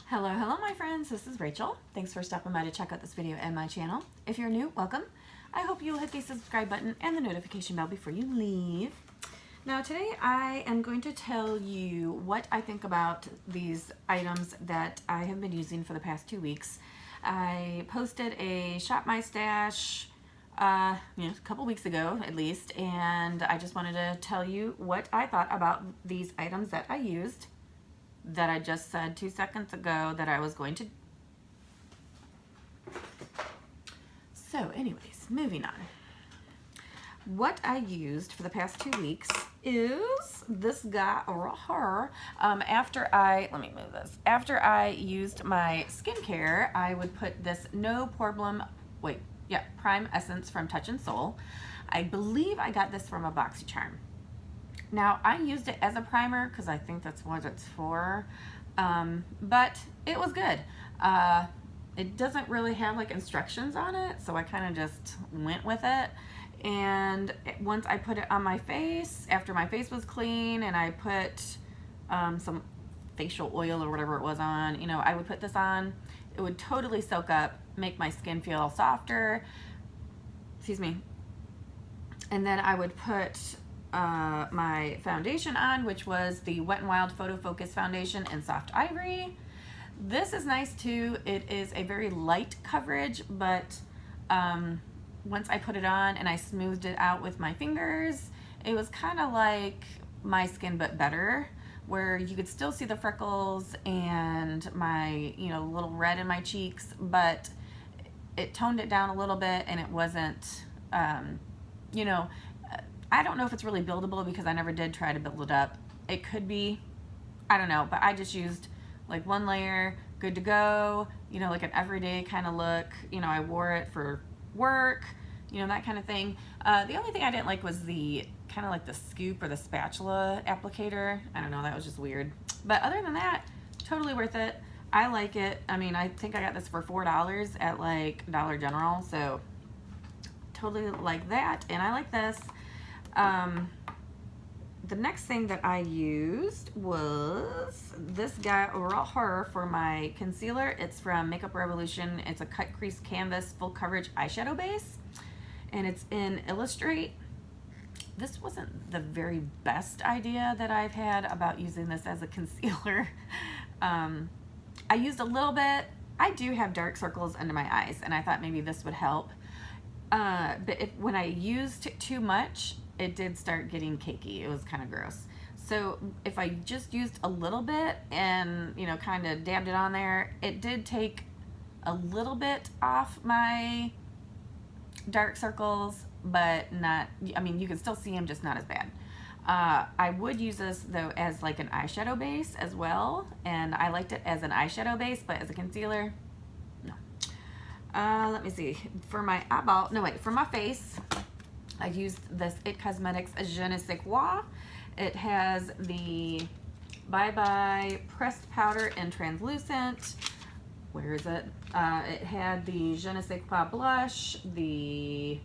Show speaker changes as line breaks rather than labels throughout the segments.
Hello my friends, this is Rachel. Thanks for stopping by to check out this video and my channel. If you're new, welcome. I hope you'll hit the subscribe button and the notification bell before you leave. Now today I am going to tell you what I think about these items that I have been using for the past 2 weeks. I posted a Shop My Stash a couple weeks ago at least, and I just wanted to tell you what I thought about these items that I used that I just said 2 seconds ago that I was going to. So anyways, moving on. What I used for the past 2 weeks is this guy or her. After I used my skincare, I would put this Prime Essence from Touch in Sol. I believe I got this from a BoxyCharm. Now, I used it as a primer because I think that's what it's for, but it was good. It doesn't really have like instructions on it, so I kind of just went with it. And once I put it on my face, after my face was clean and I put some facial oil or whatever it was on, I would put this on. It would totally soak up, make my skin feel softer. Excuse me. And then I would put my foundation on, which was the Wet n Wild Photo Focus Foundation in Soft Ivory. This is nice too. It is a very light coverage, but once I put it on and I smoothed it out with my fingers, it was kind of like my skin but better, where you could still see the freckles and my little red in my cheeks, but it toned it down a little bit, and it wasn't I don't know if it's really buildable because I never did try to build it up. It could be, I don't know, but I just used like one layer, good to go, like an everyday kind of look. I wore it for work, that kind of thing. The only thing I didn't like was the kind of like the scoop or the spatula applicator. I don't know, that was just weird. But other than that, totally worth it. I like it. I mean, I think I got this for $4 at like Dollar General, so totally like that. And I like this. The next thing that I used was this guy or her for my concealer. It's from Makeup Revolution. It's a cut crease canvas full coverage eyeshadow base, and it's in Illustrate. This wasn't the very best idea that I've had about using this as a concealer. I used a little bit. I do have dark circles under my eyes, and I thought maybe this would help. But when I used too much, it did start getting cakey. It was kind of gross. So if I just used a little bit and, kind of dabbed it on there, it did take a little bit off my dark circles, but not, you can still see them, just not as bad. I would use this though as like an eyeshadow base as well, and I liked it as an eyeshadow base, but as a concealer, no. Let me see. For my eyeball, for my face, I used this IT Cosmetics Je ne sais quoi. It has the Bye Bye pressed powder in translucent. Where is it? It had the Je ne sais quoi blush, the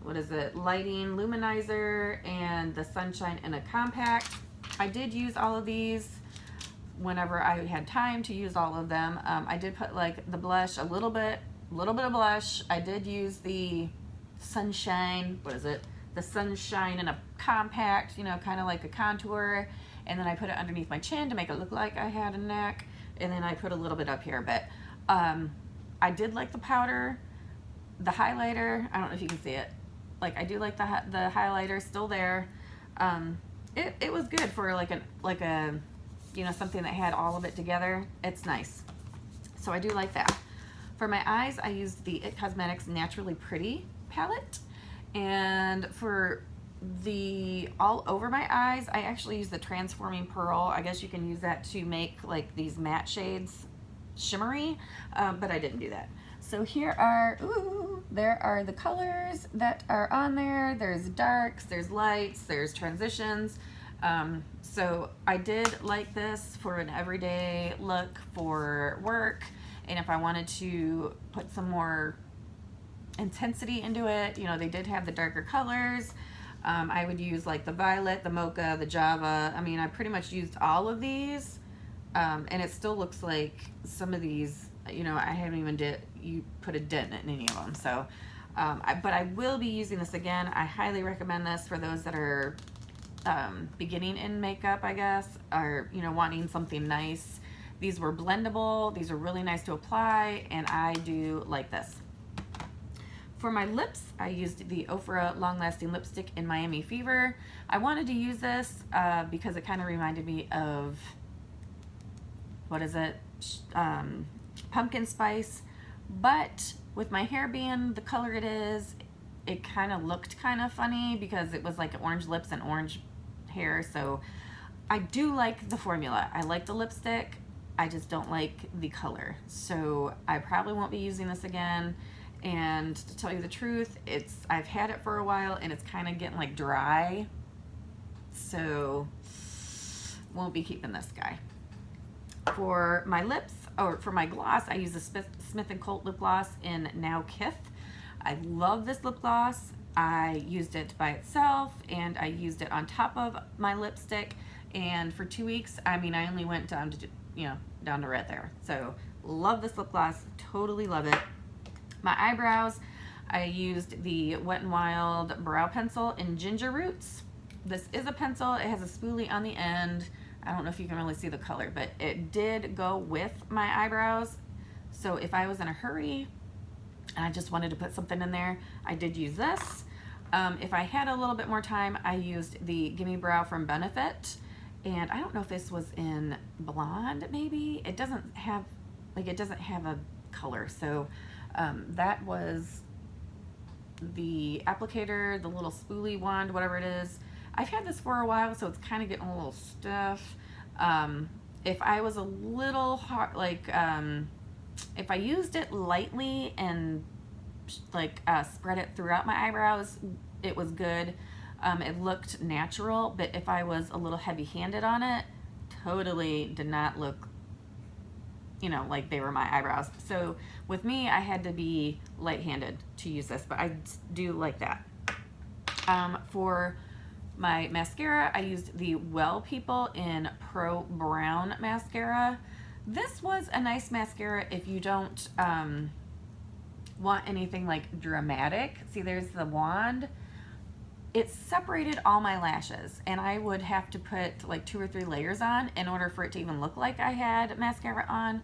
lighting luminizer, and the sunshine in a compact. I did use all of these whenever I had time to use all of them. I did put like the blush, a little bit of blush. I did use the sunshine, the sunshine in a compact, kind of like a contour, and then I put it underneath my chin to make it look like I had a neck, and then I put a little bit up here. But I did like the powder, the highlighter. I don't know if you can see it. Like, I do like the highlighter still there. It was good for like a something that had all of it together. It's nice, so I do like that. For my eyes, I used the IT Cosmetics Naturally Pretty palette, and for the all over my eyes, I actually used the Transforming Pearl. I guess you can use that to make like these matte shades shimmery, but I didn't do that. So here are, there are the colors that are on there. There's darks, there's lights, there's transitions. So I did like this for an everyday look for work, and if I wanted to put some more intensity into it, they did have the darker colors. I would use like the violet, the mocha, the java. I pretty much used all of these And it still looks like some of these, you know, I haven't even put a dent in any of them. So, but I will be using this again. I highly recommend this for those that are beginning in makeup, I guess, or, you know, wanting something nice. These were blendable. These are really nice to apply, and I do like this. For my lips, I used the Ofra Long Lasting Lipstick in Miami Fever. I wanted to use this because it kind of reminded me of, what is it? Pumpkin spice. But with my hair being the color it is, it kind of looked kind of funny because it was like orange lips and orange hair. So I do like the formula. I like the lipstick. I just don't like the color. So I probably won't be using this again. And to tell you the truth, I've had it for a while and it's kind of getting like dry. So won't be keeping this guy. For my lips, or for my gloss, I use the Smith & Colt lip gloss in Now Kith. I love this lip gloss. I used it by itself and I used it on top of my lipstick. And for 2 weeks, I mean, I only went down to, you know, down to red there. So love this lip gloss, totally love it. My eyebrows, I used the Wet n Wild brow pencil in Ginger Roots. This is a pencil. It has a spoolie on the end. I don't know if you can really see the color, but it did go with my eyebrows. So if I was in a hurry and I just wanted to put something in there, I did use this. If I had a little bit more time, I used the Gimme Brow from Benefit. And I don't know if this was in blonde, maybe. It doesn't have a color. So that was the applicator, the little spoolie wand, whatever it is. I've had this for a while, so it's kind of getting a little stiff. If I was a little hard, like, if I used it lightly and like spread it throughout my eyebrows, it was good. It looked natural, but if I was a little heavy-handed on it, totally did not look, you know, like they were my eyebrows. So with me, I had to be light-handed to use this, but I do like that. For my mascara, I used the Well People in Pro Brown Mascara. This was a nice mascara if you don't want anything like dramatic. See, there's the wand. It separated all my lashes, and I would have to put like 2 or 3 layers on in order for it to even look like I had mascara on.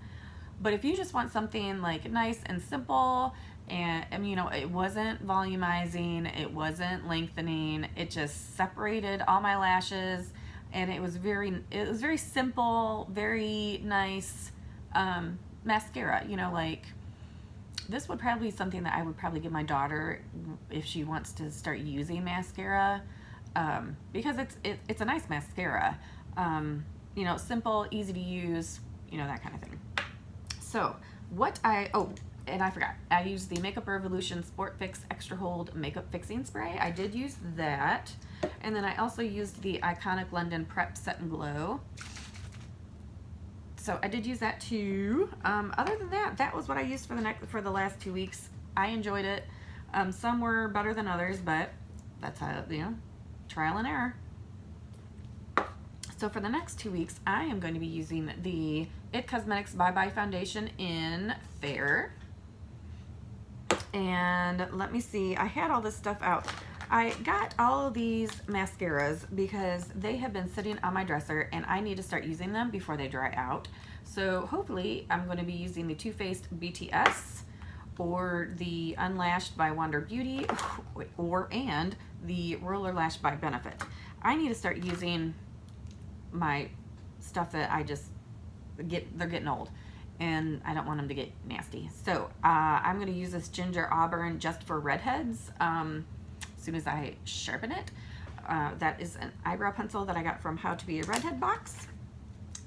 But if you just want something like nice and simple, and I mean, you know, it wasn't volumizing, it wasn't lengthening, it just separated all my lashes, and it was very simple, very nice mascara. You know, like, this would probably be something that I would probably give my daughter if she wants to start using mascara, because it's a nice mascara. You know, simple, easy to use, you know, that kind of thing. So and I forgot, I used the Makeup Revolution Sport Fix Extra Hold Makeup Fixing Spray. I did use that. And then I also used the Iconic London Prep Set and Glow. So I did use that too. Other than that, that was what I used for the last 2 weeks. I enjoyed it. Some were better than others, but that's how, you know, trial and error. So for the next 2 weeks, I am going to be using the IT Cosmetics Bye Bye Foundation in Fair. And let me see, I had all this stuff out. I got all of these mascaras because they have been sitting on my dresser and I need to start using them before they dry out. So hopefully I'm going to be using the Too Faced BTS or the Unlashed by Wander Beauty and the Roller Lash by Benefit. I need to start using my stuff that they're getting old, and I don't want them to get nasty. So I'm going to use this Ginger Auburn Just for Redheads as soon as I sharpen it. That is an eyebrow pencil that I got from How to Be a Redhead box.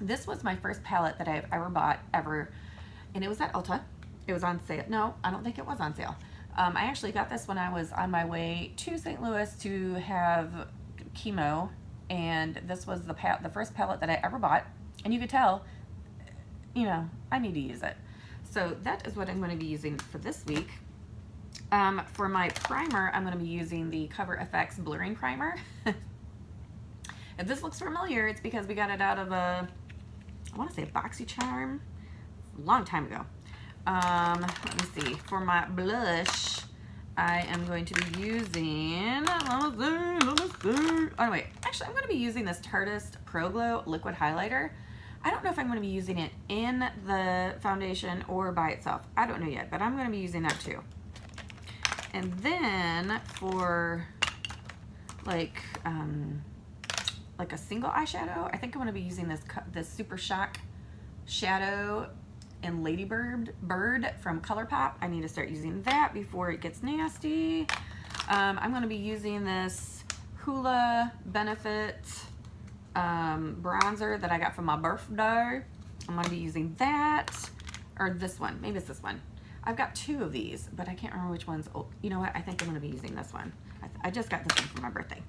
This was my first palette that I've ever bought, and it was at Ulta. It was on sale. No, I don't think it was on sale. I actually got this when I was on my way to St. Louis to have chemo, and this was the first palette that I ever bought, and you could tell, you know, I need to use it. So that is what I'm going to be using for this week. For my primer, I'm going to be using the Cover FX Blurring Primer. If this looks familiar, it's because we got it out of a I want to say BoxyCharm, a long time ago. Let me see. For my blush, I am going to be using, let me see. Oh, wait. Actually, I'm going to be using this Tarteist Pro Glow Liquid Highlighter. I don't know if I'm going to be using it in the foundation or by itself. I don't know yet, but I'm going to be using that too. And then for like a single eyeshadow, I think I'm going to be using this Super Shock shadow in Lady Bird from ColourPop. I need to start using that before it gets nasty. I'm going to be using this Hoola Benefit bronzer that I got for my birthday. I'm going to be using that, or this one. Maybe it's this one. I've got two of these, but I can't remember which one's. Oh, you know what? I think I'm going to be using this one. I just got this one for my birthday.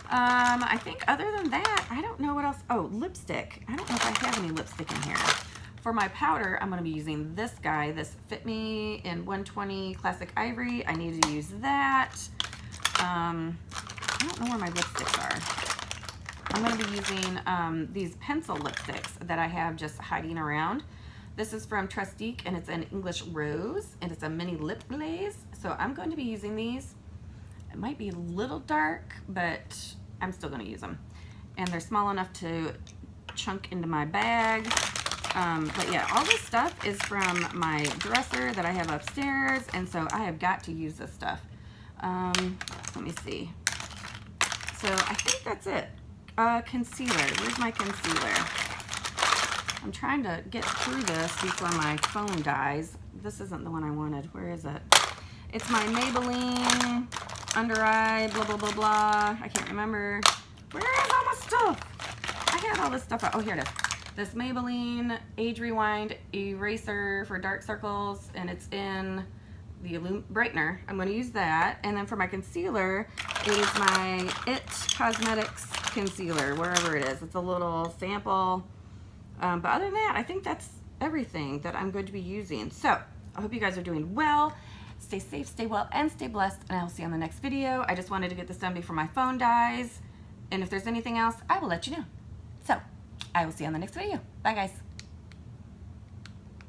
I think other than that, I don't know what else. Oh, lipstick. I don't know if I have any lipstick in here. For my powder, I'm going to be using this guy, this Fit Me in 120 Classic Ivory. I need to use that. I don't know where my lipsticks are. I'm going to be using these pencil lipsticks that I have just hiding around. This is from Trustique, and it's an English Rose, and it's a mini lip glaze. So I'm going to be using these. It might be a little dark, but I'm still going to use them. And they're small enough to chunk into my bag. But yeah, all this stuff is from my dresser that I have upstairs, and so I have got to use this stuff. Let me see. So I think that's it. Concealer. Where's my concealer? I'm trying to get through this before my phone dies. This isn't the one I wanted. Where is it? It's my Maybelline under eye, blah, blah, blah, blah. I can't remember. Where is all my stuff? I had all this stuff out. Oh, here it is. This Maybelline Age Rewind Eraser for dark circles, and it's in the Brightener. I'm going to use that. And then for my concealer, it is my IT Cosmetics concealer, wherever it is. It's a little sample. But other than that, I think that's everything that I'm going to be using. So I hope you guys are doing well. Stay safe, stay well, and stay blessed. And I will see you on the next video. I just wanted to get this done before my phone dies. And if there's anything else, I will let you know. So I will see you on the next video. Bye, guys.